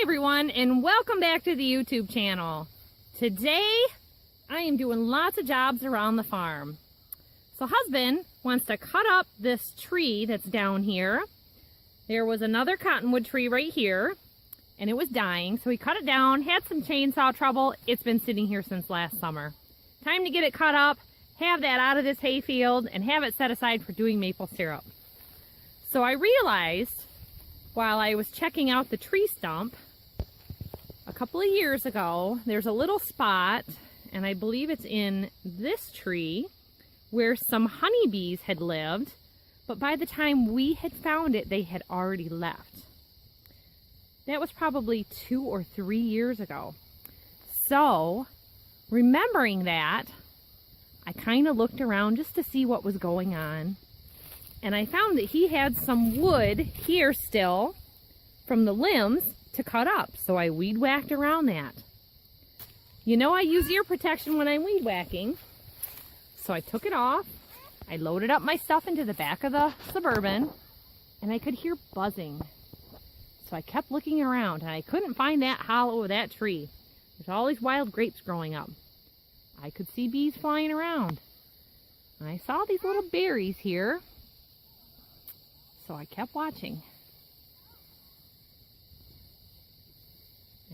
everyone, and welcome back to the YouTube channel. Today I am doing lots of jobs around the farm. So husband wants to cut up this tree that's down here. There was another cottonwood tree right here and it was dying, so he cut it down, had some chainsaw trouble. It's been sitting here since last summer. Time to get it cut up, have that out of this hayfield, and have it set aside for doing maple syrup. So I realized while I was checking out the tree stump a couple of years ago, there's a little spot, and I believe it's in this tree, where some honeybees had lived, but by the time we had found it, they had already left. That was probably 2 or 3 years ago. So, remembering that, I kind of looked around just to see what was going on. And I found that he had some wood here still from the limbs to cut up. So I weed whacked around that. You know I use ear protection when I'm weed whacking. So I took it off. I loaded up my stuff into the back of the Suburban and I could hear buzzing. So I kept looking around and I couldn't find that hollow of that tree. There's all these wild grapes growing up. I could see bees flying around. And I saw these little berries here. So I kept watching.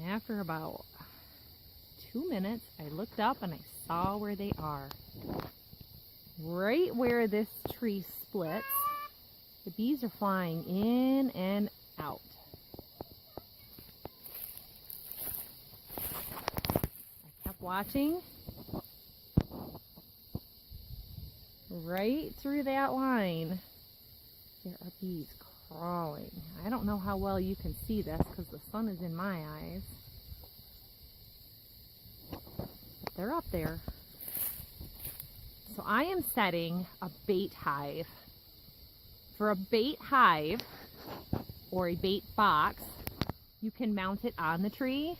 After about 2 minutes, I looked up and I saw where they are. Right where this tree splits, the bees are flying in and out. I kept watching. Right through that line, there are bees crawling. I don't know how well you can see this because the sun is in my eyes. But they're up there. So I am setting a bait hive. For a bait hive or a bait box, you can mount it on the tree.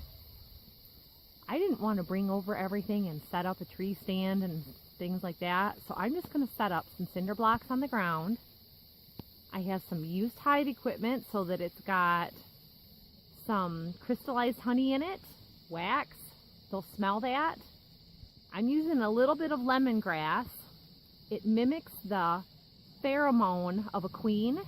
I didn't want to bring over everything and set up a tree stand and things like that. So I'm just going to set up some cinder blocks on the ground. I have some used hive equipment so that it's got some crystallized honey in it, wax. They'll smell that. I'm using a little bit of lemongrass. It mimics the pheromone of a queen.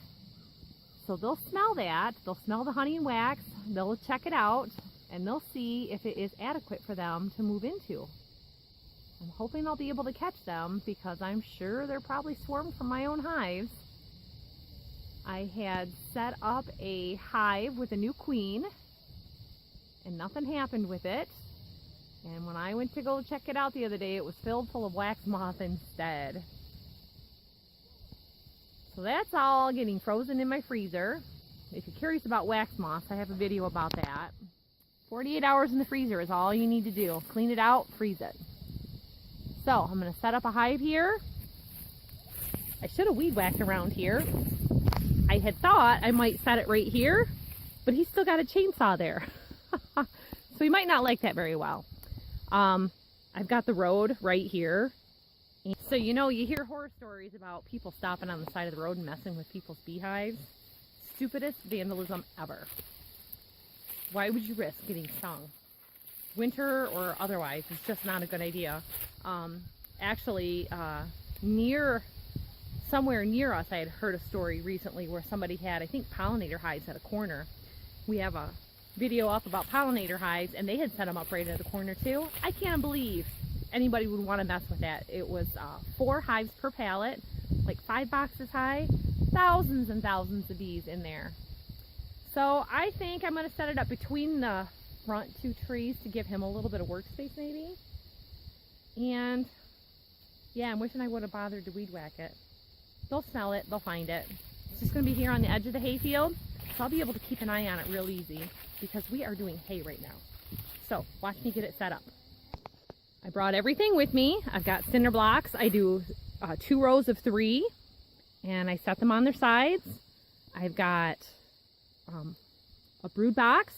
So they'll smell that. They'll smell the honey and wax. They'll check it out and they'll see if it is adequate for them to move into. I'm hoping I'll be able to catch them because I'm sure they're probably swarmed from my own hives. I had set up a hive with a new queen and nothing happened with it. And when I went to go check it out the other day, it was filled full of wax moth instead. So that's all getting frozen in my freezer. If you're curious about wax moths, I have a video about that. 48 hours in the freezer is all you need to do. Clean it out, freeze it. So I'm going to set up a hive here. I should have weed whacked around here. I had thought I might set it right here, but he's still got a chainsaw there. So he might not like that very well. I've got the road right here. So you know, you hear horror stories about people stopping on the side of the road and messing with people's beehives. Stupidest vandalism ever. Why would you risk getting stung? Winter or otherwise, it's just not a good idea. Actually, somewhere near us, I had heard a story recently where somebody had, I think, pollinator hives at a corner. We have a video up about pollinator hives, and they had set them up right at the corner too. I can't believe anybody would want to mess with that. It was 4 hives per pallet, like 5 boxes high, thousands and thousands of bees in there. So I think I'm going to set it up between the front 2 trees to give him a little bit of workspace maybe. And yeah, I'm wishing I would have bothered to weed whack it. They'll smell it, they'll find it. It's just going to be here on the edge of the hayfield, so I'll be able to keep an eye on it real easy because we are doing hay right now. So watch me get it set up. I brought everything with me. I've got cinder blocks. I do 2 rows of 3 and I set them on their sides. I've got a brood box.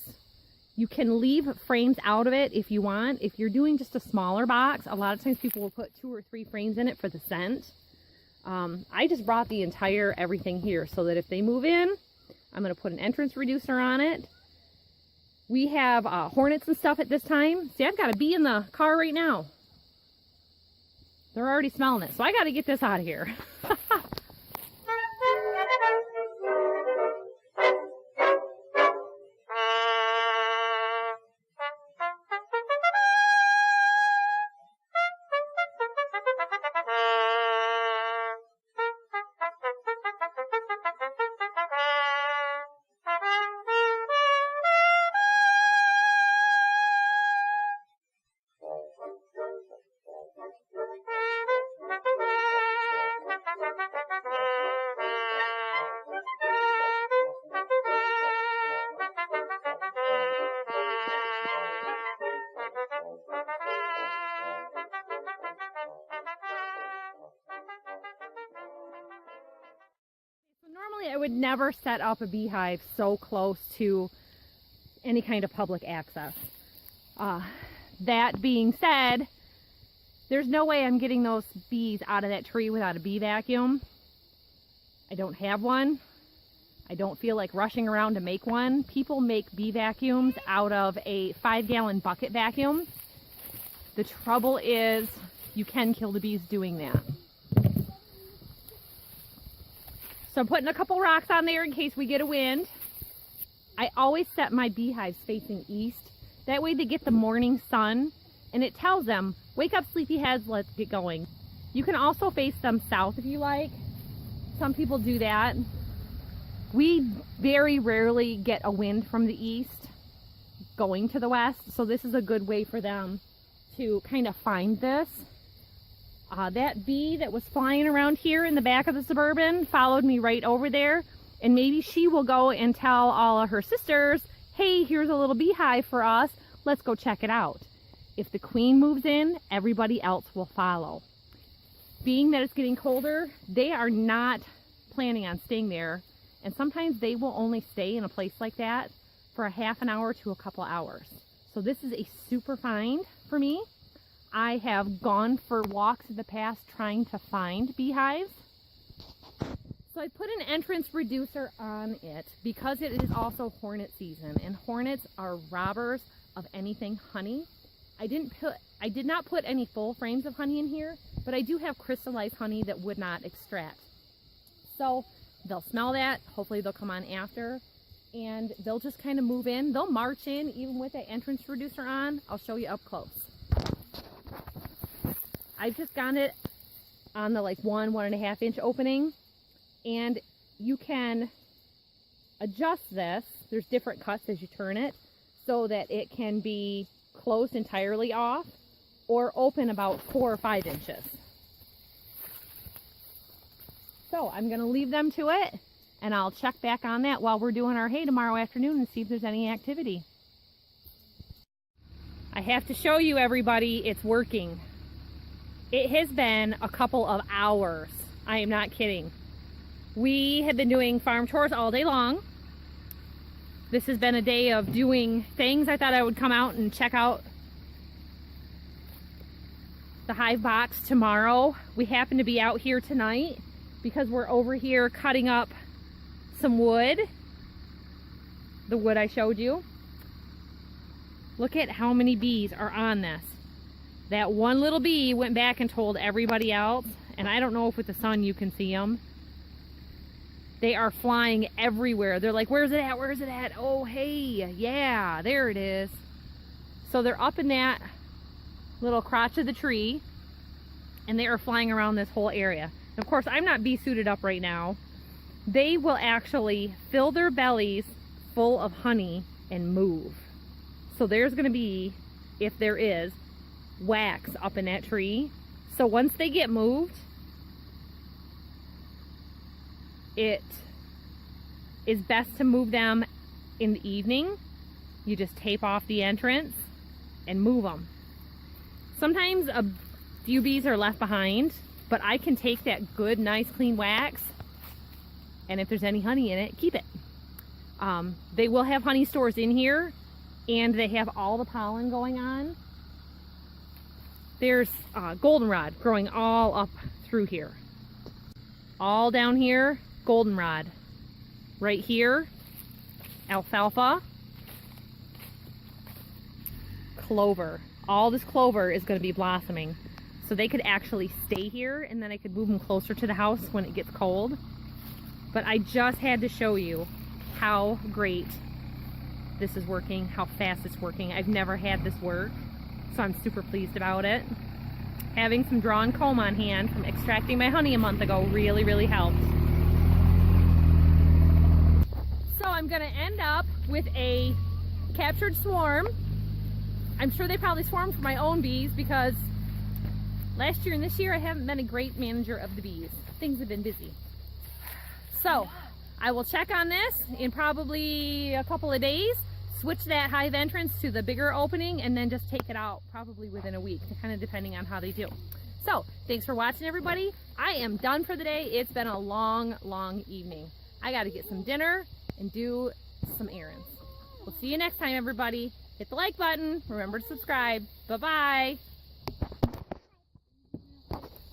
You can leave frames out of it if you want. If you're doing just a smaller box, a lot of times people will put 2 or 3 frames in it for the scent. I just brought the entire everything here so that if they move in, I'm going to put an entrance reducer on it. We have hornets and stuff at this time. See, I've got a bee in the car right now. They're already smelling it, so I got to get this out of here. Normally I would never set up a beehive so close to any kind of public access. That being said, there's no way I'm getting those bees out of that tree without a bee vacuum. I don't have one. I don't feel like rushing around to make one. People make bee vacuums out of a 5-gallon bucket vacuum. The trouble is you can kill the bees doing that. So I'm putting a couple rocks on there in case we get a wind. I always set my beehives facing east. That way they get the morning sun and it tells them, wake up sleepyheads, let's get going. You can also face them south if you like. Some people do that. We very rarely get a wind from the east going to the west, so this is a good way for them to kind of find this. That bee that was flying around here in the back of the Suburban followed me right over there, and maybe she will go and tell all of her sisters, hey, here's a little beehive for us, let's go check it out. If the queen moves in, everybody else will follow. Being that it's getting colder, they are not planning on staying there, and sometimes they will only stay in a place like that for a half an hour to a couple hours. So this is a super find for me. I have gone for walks in the past trying to find beehives. So I put an entrance reducer on it because it is also hornet season, and hornets are robbers of anything honey. I did not put any full frames of honey in here, but I do have crystallized honey that would not extract. So they'll smell that, hopefully they'll come on after, and they'll just kind of move in. They'll march in even with that entrance reducer on. I'll show you up close. I've just got it on the like 1.5 inch opening, and you can adjust this. There's different cuts as you turn it so that it can be closed entirely off or open about 4 or 5 inches. So I'm going to leave them to it, and I'll check back on that while we're doing our hay tomorrow afternoon and see if there's any activity. I have to show you, everybody, it's working. It has been a couple of hours. I am not kidding. We have been doing farm chores all day long. This has been a day of doing things. I thought I would come out and check out the hive box tomorrow. We happen to be out here tonight because we're over here cutting up some wood. The wood I showed you. Look at how many bees are on this. That one little bee went back and told everybody else, and I don't know if with the sun you can see them. They are flying everywhere. They're like, where's it at? Where's it at? Oh, hey, yeah, there it is. So they're up in that little crotch of the tree, and they are flying around this whole area. And of course, I'm not bee suited up right now. They will actually fill their bellies full of honey and move. So there's gonna be, if there is, wax up in that tree. So once they get moved, it is best to move them in the evening. You just tape off the entrance and move them. Sometimes a few bees are left behind, but I can take that good, nice, clean wax, and if there's any honey in it, keep it. They will have honey stores in here, and they have all the pollen going on. There's goldenrod growing all up through here. All down here, goldenrod. Right here, alfalfa. clover. All this clover is going to be blossoming. So they could actually stay here, and then I could move them closer to the house when it gets cold. But I just had to show you how great this is working, how fast it's working. I've never had this work, so I'm super pleased about it. Having some drawn comb on hand from extracting my honey a month ago really, really helped. So I'm gonna end up with a captured swarm. I'm sure they probably swarmed for my own bees because last year and this year I haven't been a great manager of the bees. Things have been busy. So I will check on this in probably a couple of days, switch that hive entrance to the bigger opening, and then just take it out probably within a week, kind of depending on how they do. So thanks for watching, everybody. I am done for the day. It's been a long, long evening. I got to get some dinner and do some errands. We'll see you next time, everybody. Hit the like button. Remember to subscribe. Bye-bye.